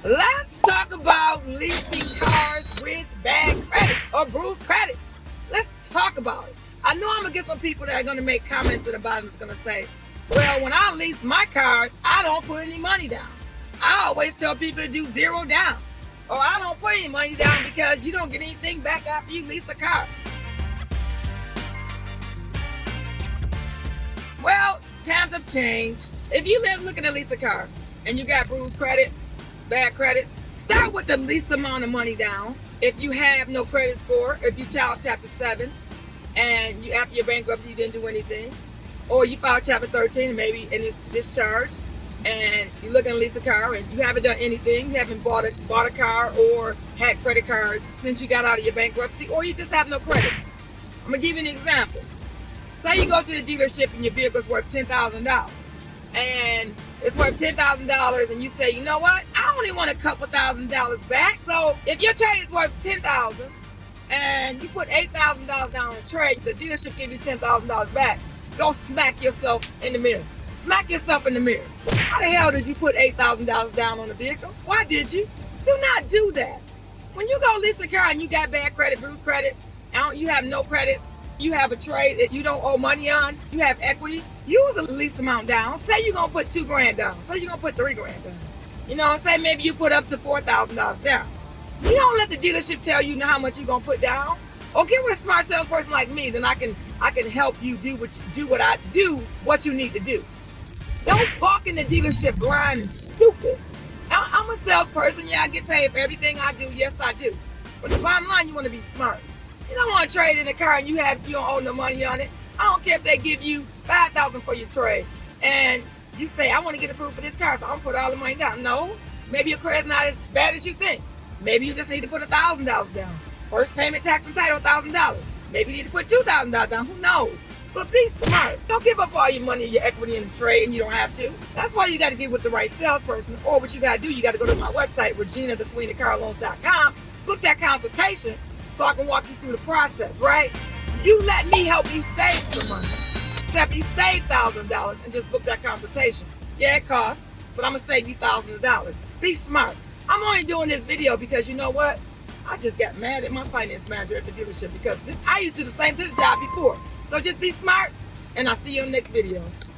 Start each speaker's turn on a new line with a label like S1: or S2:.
S1: Let's talk about leasing cars with bad credit or bruised credit. Let's talk about it. I know I'm gonna get some people that are gonna make comments at the bottom that's gonna say, well, when I lease my cars, I don't put any money down. I always tell people to do zero down. Or I don't put any money down because you don't get anything back after you lease a car. Well, times have changed. If you live looking to lease a car and you got bruised credit, bad credit, start with the least amount of money down. If you have no credit score, if you child chapter 7 and you after your bankruptcy you didn't do anything, or you filed chapter 13 and maybe and it's discharged and you're looking to lease a car and you haven't done anything, you haven't bought a car or had credit cards since you got out of your bankruptcy, or you just have no credit. I'm gonna give you an example. Say you go to the dealership and your vehicle's worth $10,000 and it's worth $10,000 and you say, you know what, I only want a couple $1,000s back. So if your trade is worth $10,000 and you put $8,000 down on the trade, the dealership give you $10,000 back. Go smack yourself in the mirror. Smack yourself in the mirror. How the hell did you put $8,000 down on the vehicle? Why did you? Do not do that. When you go lease a car and you got bad credit, bruised credit, you have no credit, you have a trade that you don't owe money on, you have equity, use the least amount down. Say you're gonna put $2,000 down. Say you're gonna put $3,000 down. You know, say maybe you put up to $4,000 down. You don't let the dealership tell you how much you're gonna put down. Or get with a smart salesperson like me, then I can help you do what you need to do. Don't walk in the dealership blind and stupid. I'm a salesperson, yeah, I get paid for everything I do, yes I do. But the bottom line, you wanna be smart. You don't want to trade in a car and you don't owe no money on it. I don't care if they give you $5,000 for your trade and you say, I want to get approved for this car, so I'm gonna put all the money down. No, maybe your credit's not as bad as you think. Maybe you just need to put $1,000 down. First payment, tax, and title, $1,000. Maybe you need to put $2,000 down. Who knows? But be smart. Don't give up all your money and your equity in the trade, and you don't have to. That's why you got to get with the right salesperson. Or what you got to do, you got to go to my website, Regina, thequeenofcarloans.com, book that consultation so I can walk you through the process, right? You let me help you save some money. Except you save $1,000 and just book that consultation. Yeah, it costs, but I'm gonna save you thousands of dollars. Be smart. I'm only doing this video because you know what? I just got mad at my finance manager at the dealership because I used to do the same job before. So just be smart, and I'll see you in the next video.